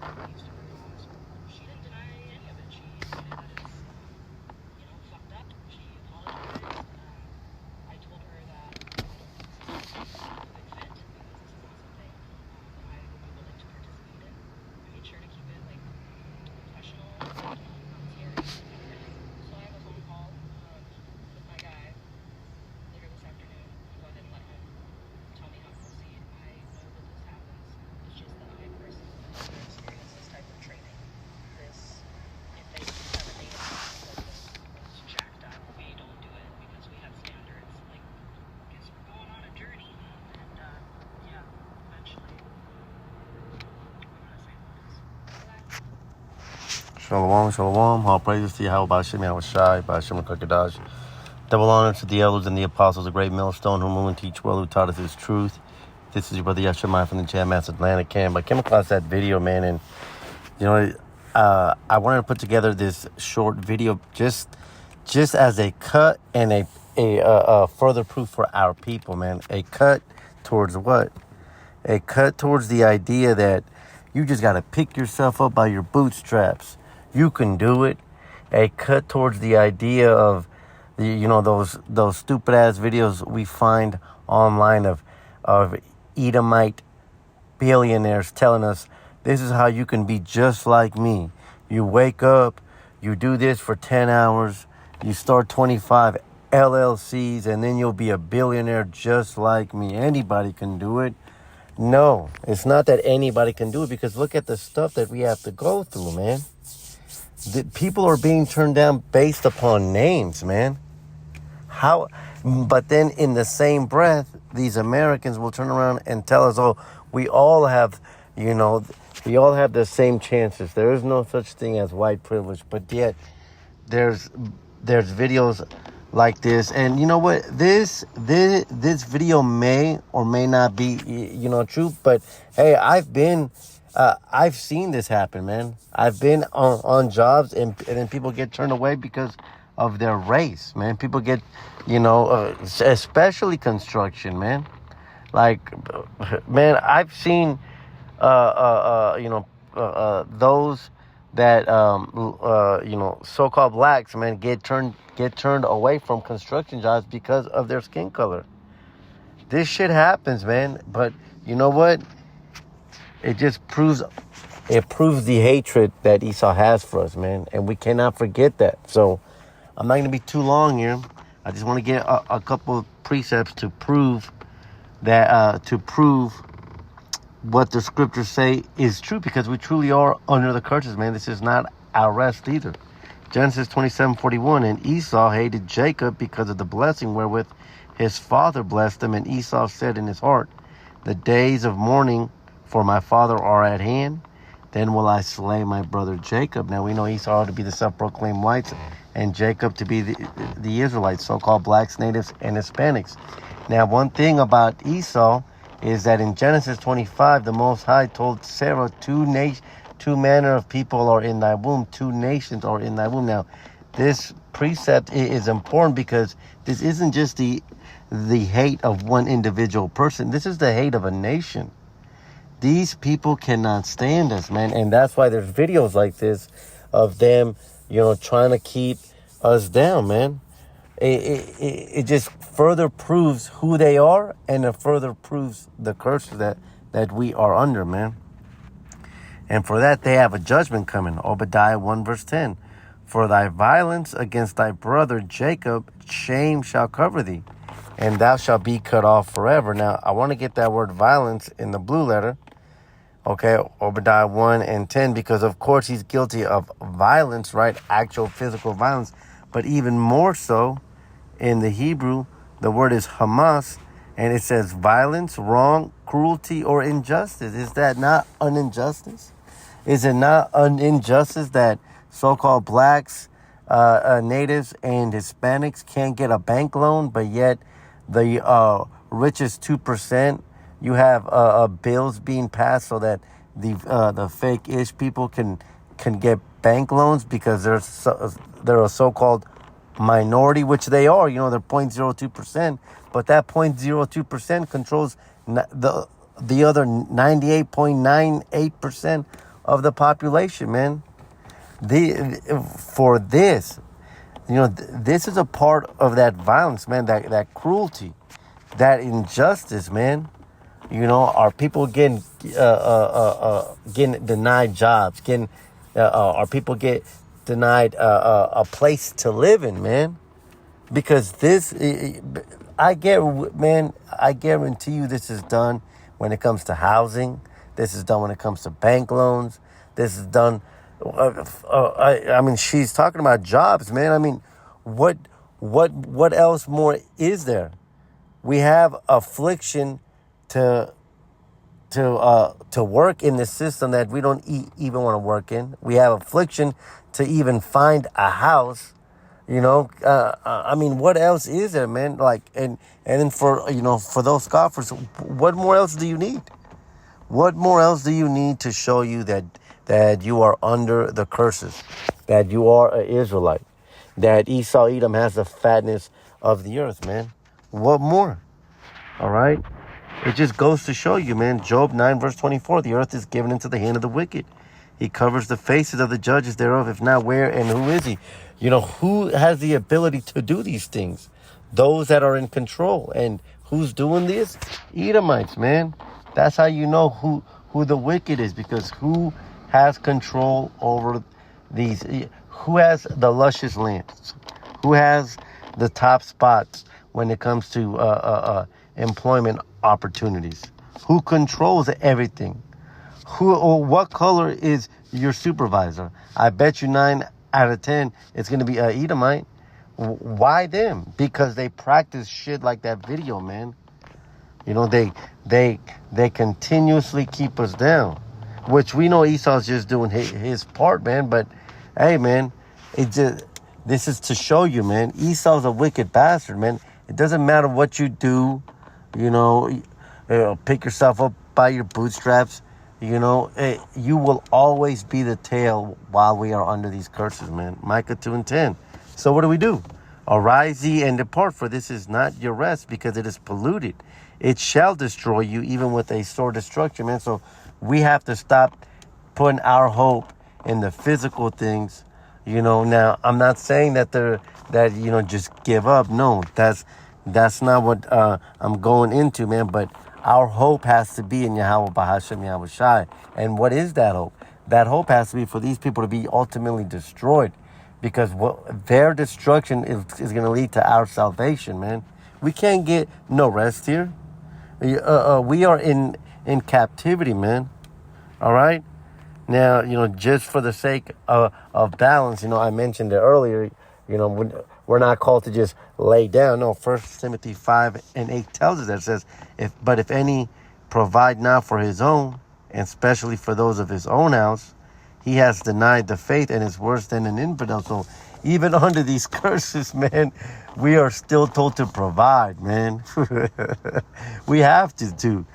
used to work in law school. She didn't deny any of it. She admitted that it's, fucked up. She apologized. I told her that I don't think this is a perfect fit because this is not something that I would be willing to participate in. I made sure to keep it like professional, not scary, and everything. So I have a phone call with my guy later this afternoon. I'll go ahead and let him tell me how to proceed. I know that this happens. It's just that I personally have never experienced this type of training. This, if they have a name that was jacked up, we don't do it because we have standards. Like, I guess we're going on a journey, and yeah, eventually, I'm gonna say this. Shalom, shalom. All praises to Yahweh B'Shem Yahushai, B'Shem Kakadash. Double honor to the elders and the apostles, the great millstone who rule and teach well, who taught us his truth. This is your brother Yashimai from the Jam Mass Atlanta camp. I came across that video, man, and I wanted to put together this short video just as a cut and a further proof for our people, man. A cut towards what? A cut towards the idea that you just got to pick yourself up by your bootstraps. You can do it. A cut towards the idea of those stupid ass videos we find online of Edomite billionaires telling us this is how you can be just like me. You wake up, you do this for 10 hours, you start 25 LLCs, and then you'll be a billionaire just like me. Anybody can do it. No, it's not that anybody can do it, because look at the stuff that we have to go through, man. People are being turned down based upon names, man. How? But then in the same breath, these Americans will turn around and tell us, oh, we all have the same chances. There is no such thing as white privilege. But yet there's videos like this. And you know what? This video may or may not be, true. But hey, I've seen this happen, man. I've been on jobs and then people get turned away because of their race, man. People get, especially construction, man. Like, man, I've seen, those that, so-called blacks, man, get turned away from construction jobs because of their skin color. This shit happens, man. But you know what? It just proves the hatred that Esau has for us, man. And we cannot forget that. So I'm not going to be too long here. I just want to get a couple of precepts to prove that, what the scriptures say is true, because we truly are under the curses, man. This is not our rest either. Genesis 27:41, and Esau hated Jacob because of the blessing wherewith his father blessed him. And Esau said in his heart, the days of mourning for my father are at hand. Then will I slay my brother Jacob. Now we know Esau to be the self-proclaimed whites, and Jacob to be the Israelites, so-called blacks, natives, and Hispanics. Now, one thing about Esau is that in Genesis 25, the Most High told Sarah, two manner of people are in thy womb, two nations are in thy womb. Now, this precept is important because this isn't just the hate of one individual person. This is the hate of a nation. These people cannot stand us, man. And that's why there's videos like this of them, trying to keep us down, man. It just further proves who they are, and it further proves the curse that we are under, man. And for that, they have a judgment coming. Obadiah 1 verse 10. For thy violence against thy brother Jacob, shame shall cover thee, and thou shalt be cut off forever. Now, I want to get that word violence in the blue letter. Okay, Obadiah 1 and 10, because of course he's guilty of violence, right? Actual physical violence. But even more so, in the Hebrew, the word is Hamas, and it says violence, wrong, cruelty, or injustice. Is that not an injustice? Is it not an injustice that so-called blacks, natives, and Hispanics can't get a bank loan, but yet the richest 2%, you have bills being passed so that the fake-ish people can get bank loans because they're a so-called minority, which they are. They're 0.02%, but that 0.02% controls the other 98.98% of the population, man. For this, this is a part of that violence, man. That cruelty, that injustice, man. Are people getting denied jobs? Are people get denied a place to live in, man? Because I guarantee you this is done when it comes to housing. This is done when it comes to bank loans. This is done. I mean, she's talking about jobs, man. I mean, what else more is there? We have affliction to work in the system that we don't even want to work in. We have affliction to even find a house. I mean, what else is there, man? Like, and then for those scoffers, what more else do you need? What more else do you need to show you that you are under the curses, that you are an Israelite, that Esau Edom has the fatness of the earth, man? What more? All right? It just goes to show you, man. Job 9 verse 24, the earth is given into the hand of the wicked. He covers the faces of the judges thereof. If not, where and who is he? Who has the ability to do these things? Those that are in control. And who's doing this? Edomites, man. That's how you know who the wicked is, because who has control over these? Who has the luscious lands? Who has the top spots when it comes to employment opportunities? Who controls everything? What color is your supervisor? I bet you 9 out of 10 it's going to be an Edomite. Why them? Because they practice shit like that video, man. They continuously keep us down, which we know Esau's just doing his part, man. But hey, man, this is to show you, man. Esau's a wicked bastard, man. It doesn't matter what you do, pick yourself up by your bootstraps. You will always be the tail while we are under these curses, man. Micah 2 and 10. So what do? Arise ye and depart, for this is not your rest, because it is polluted. It shall destroy you, even with a sore destruction, man. So we have to stop putting our hope in the physical things. Now I'm not saying that just give up. No, that's not what I'm going into, man. But our hope has to be in Yahweh Bahashem Yahweh Shai. And what is that hope? That hope has to be for these people to be ultimately destroyed, because their destruction is going to lead to our salvation, man. We can't get no rest here. We are in captivity, man. All right? Now, just for the sake of balance, I mentioned it earlier, we're not called to just lay down. No, 1 Timothy 5 and 8 tells us that. It says, if any provide not for his own, and especially for those of his own house, he has denied the faith and is worse than an infidel. So even under these curses, man, we are still told to provide, man. We have to.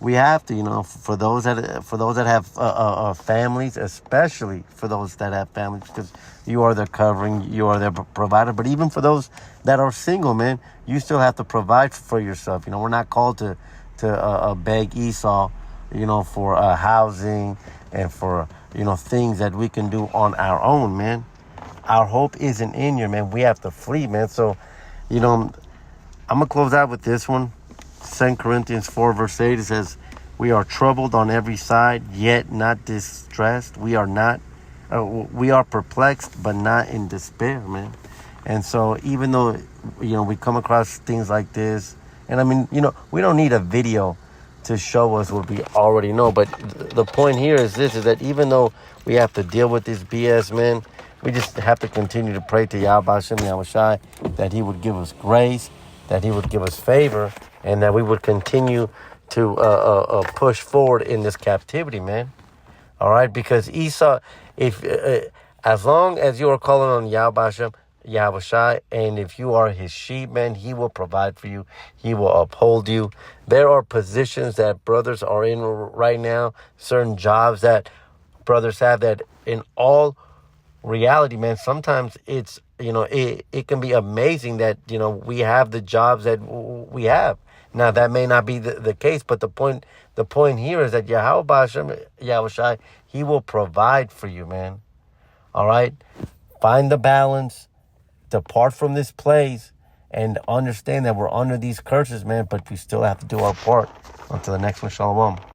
We have to, for those that have families, especially for those that have families, because you are their covering, you are their provider. But even for those that are single, man, you still have to provide for yourself. We're not called to beg Esau, for housing and for, things that we can do on our own, man. Our hope isn't in you, man. We have to flee, man. So, I'm going to close out with this one. 2 Corinthians 4 verse 8, it says, we are troubled on every side, yet not distressed. We are perplexed, but not in despair, man. And so even though, we come across things like this, and I mean, we don't need a video to show us what we already know. But the point here is this, is that even though we have to deal with this BS, man, we just have to continue to pray to Yahweh Hashem Yahweh Shai that he would give us grace, that he would give us favor, and that we would continue to push forward in this captivity, man. All right, because Esau, as long as you are calling on Yahweh Hashem Yahweh Shai, and if you are his sheep, man, he will provide for you. He will uphold you. There are positions that brothers are in right now, certain jobs that brothers have, that in all reality, man, sometimes it's, it can be amazing that, we have the jobs that we have. Now, that may not be the case, but the point here is that Yahweh Hashem, Yahushai, he will provide for you, man. All right? Find the balance. Depart from this place. And understand that we're under these curses, man. But we still have to do our part. Until the next one, Shalom.